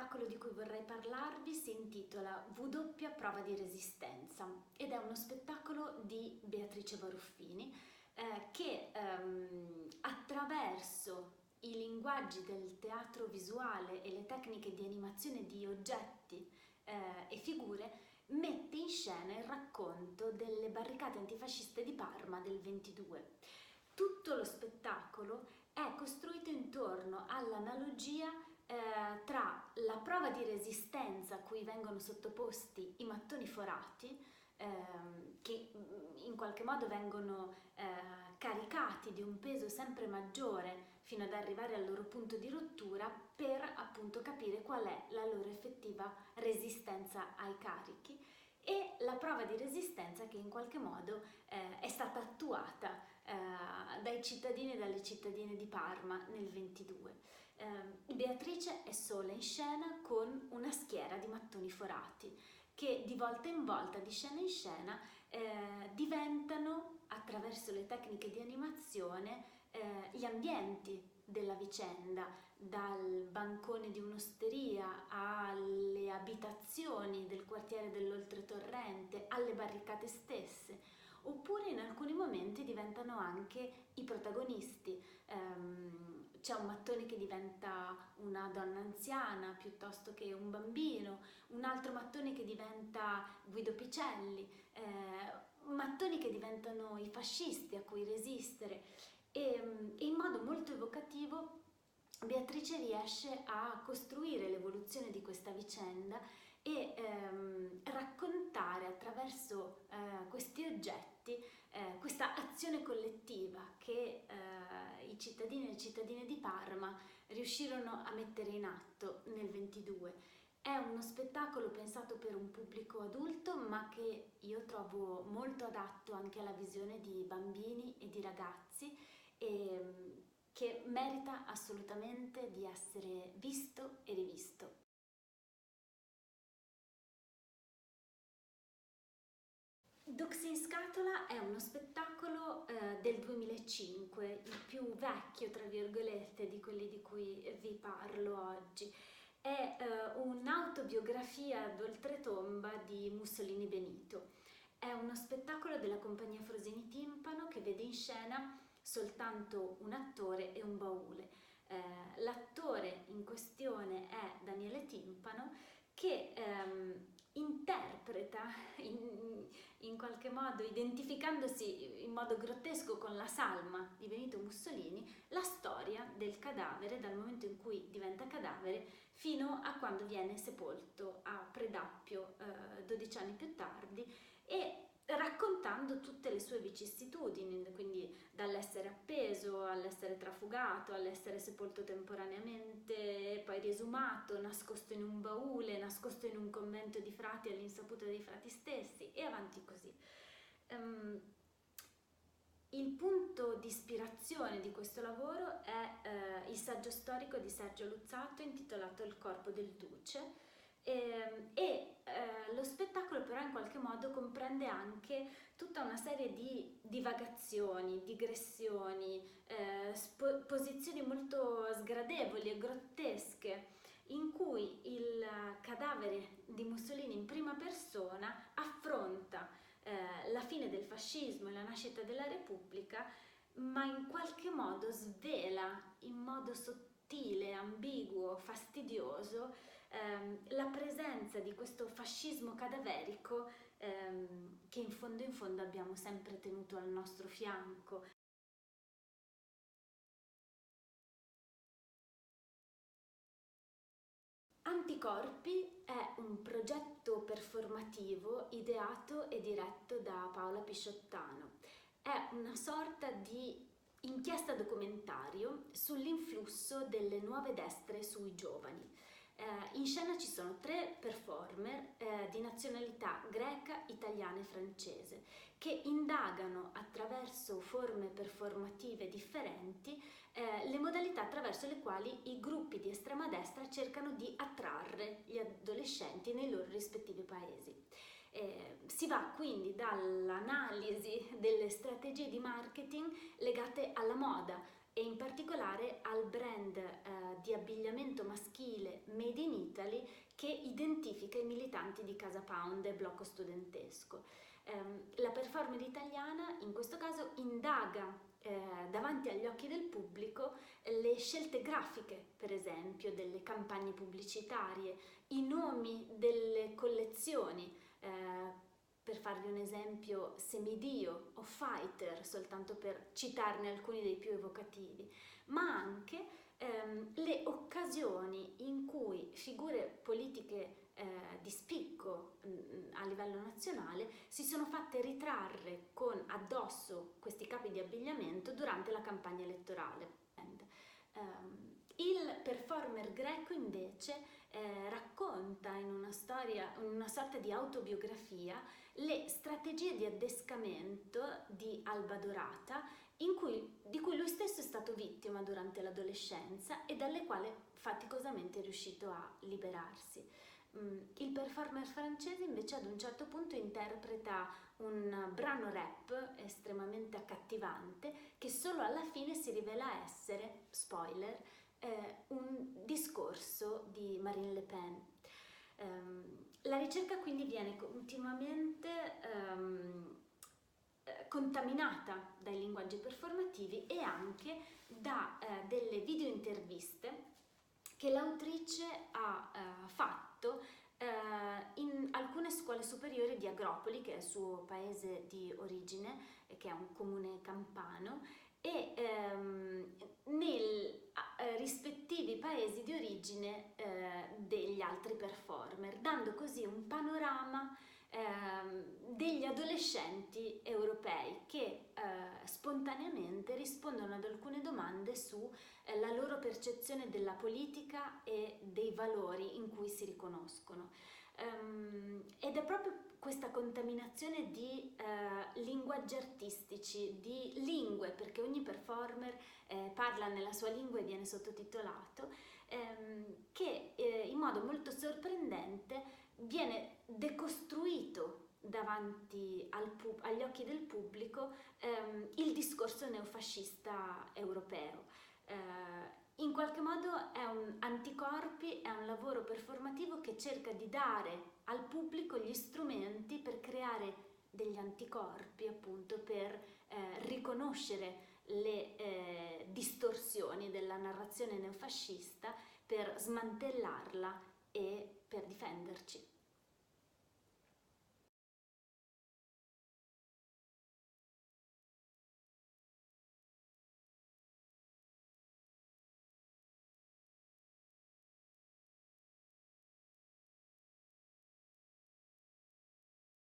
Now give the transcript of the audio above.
spettacolo di cui vorrei parlarvi si intitola W Prova di Resistenza ed è uno spettacolo di Beatrice Baruffini che attraverso i linguaggi del teatro visuale e le tecniche di animazione di oggetti e figure mette in scena il racconto delle barricate antifasciste di Parma del 22. Tutto lo spettacolo è costruito intorno all'analogia tra la prova di resistenza a cui vengono sottoposti i mattoni forati, che in qualche modo vengono caricati di un peso sempre maggiore fino ad arrivare al loro punto di rottura, per appunto capire qual è la loro effettiva resistenza ai carichi, e la prova di resistenza che in qualche modo è stata attuata dai cittadini e dalle cittadine di Parma nel 22. Beatrice è sola in scena con una schiera di mattoni forati che di volta in volta, di scena in scena, diventano, attraverso le tecniche di animazione, gli ambienti della vicenda, dal bancone di un'osteria alle abitazioni del quartiere dell'Oltretorrente, alle barricate stesse, oppure in alcuni momenti diventano anche i protagonisti. C'è un mattone che diventa una donna anziana piuttosto che un bambino, un altro mattone che diventa Guido Picelli, mattoni che diventano i fascisti a cui resistere, e in modo molto evocativo Beatrice riesce a costruire l'evoluzione di questa vicenda e raccontare attraverso questi oggetti questa azione collettiva che i cittadini e le cittadine di Parma riuscirono a mettere in atto nel 22. È uno spettacolo pensato per un pubblico adulto, ma che io trovo molto adatto anche alla visione di bambini e di ragazzi, e che merita assolutamente di essere visto e rivisto. Dux in Scatola è uno spettacolo del 2005, il più vecchio, tra virgolette, di quelli di cui vi parlo oggi. È un'autobiografia d'oltretomba di Mussolini Benito. È uno spettacolo della compagnia Frosini Timpano che vede in scena soltanto un attore e un baule. L'attore in questione è Daniele Timpano, che interpreta in qualche modo, identificandosi in modo grottesco con la salma di Benito Mussolini, la storia del cadavere dal momento in cui diventa cadavere fino a quando viene sepolto a Predappio 12 anni più tardi, e raccontando tutte le sue vicissitudini, quindi dall'essere appeso all'essere trafugato, all'essere sepolto temporaneamente, poi riesumato, nascosto in un baule, nascosto in un convento di frati all'insaputa dei frati stessi, e avanti così. Il punto di ispirazione di questo lavoro è il saggio storico di Sergio Luzzatto intitolato Il corpo del duce, e lo spettacolo però in qualche modo comprende anche tutta una serie di divagazioni, digressioni, posizioni molto sgradevoli e grottesche, in cui il cadavere di Mussolini in prima persona affronta la fine del fascismo e la nascita della Repubblica, ma in qualche modo svela in modo sottile, ambiguo, fastidioso la presenza di questo fascismo cadaverico che in fondo abbiamo sempre tenuto al nostro fianco. Anticorpi è un progetto performativo ideato e diretto da Paola Pisciottano. È una sorta di inchiesta documentario sull'influsso delle nuove destre sui giovani. In scena ci sono 3 performer di nazionalità greca, italiana e francese, che indagano attraverso forme performative differenti le modalità attraverso le quali i gruppi di estrema destra cercano di attrarre gli adolescenti nei loro rispettivi paesi. Si va quindi dall'analisi delle strategie di marketing legate alla moda, e in particolare al brand di abbigliamento maschile Made in Italy Italy, che identifica i militanti di Casa Pound e blocco studentesco. La performer italiana in questo caso indaga davanti agli occhi del pubblico le scelte grafiche, per esempio, delle campagne pubblicitarie, i nomi delle collezioni, per farvi un esempio, Semidio o Fighter, soltanto per citarne alcuni dei più evocativi, ma anche le occasioni in cui figure politiche di spicco a livello nazionale si sono fatte ritrarre con addosso questi capi di abbigliamento durante la campagna elettorale. Il performer greco invece racconta in una storia, in una sorta di autobiografia, le strategie di addescamento di Alba Dorata di cui lui stesso è stato vittima durante l'adolescenza e dalle quali faticosamente è riuscito a liberarsi. Il performer francese invece ad un certo punto interpreta un brano rap estremamente accattivante che solo alla fine si rivela essere, spoiler, un discorso di Marine Le Pen. La ricerca quindi viene continuamente contaminata dai linguaggi performativi e anche da delle video interviste che l'autrice ha fatto in alcune scuole superiori di Agropoli, che è il suo paese di origine, che è un comune campano, e nei rispettivi paesi di origine degli altri performer, dando così un panorama degli adolescenti europei che spontaneamente rispondono ad alcune domande su la loro percezione della politica e dei valori in cui si riconoscono. Ed è proprio questa contaminazione di linguaggi artistici, di lingue, perché ogni performer parla nella sua lingua e viene sottotitolato, che in modo molto sorprendente viene decostruito davanti agli occhi del pubblico il discorso neofascista europeo. In qualche modo è un anticorpi, è un lavoro performativo che cerca di dare al pubblico gli strumenti per creare degli anticorpi, appunto, per riconoscere le distorsioni della narrazione neofascista, per smantellarla e per difenderci.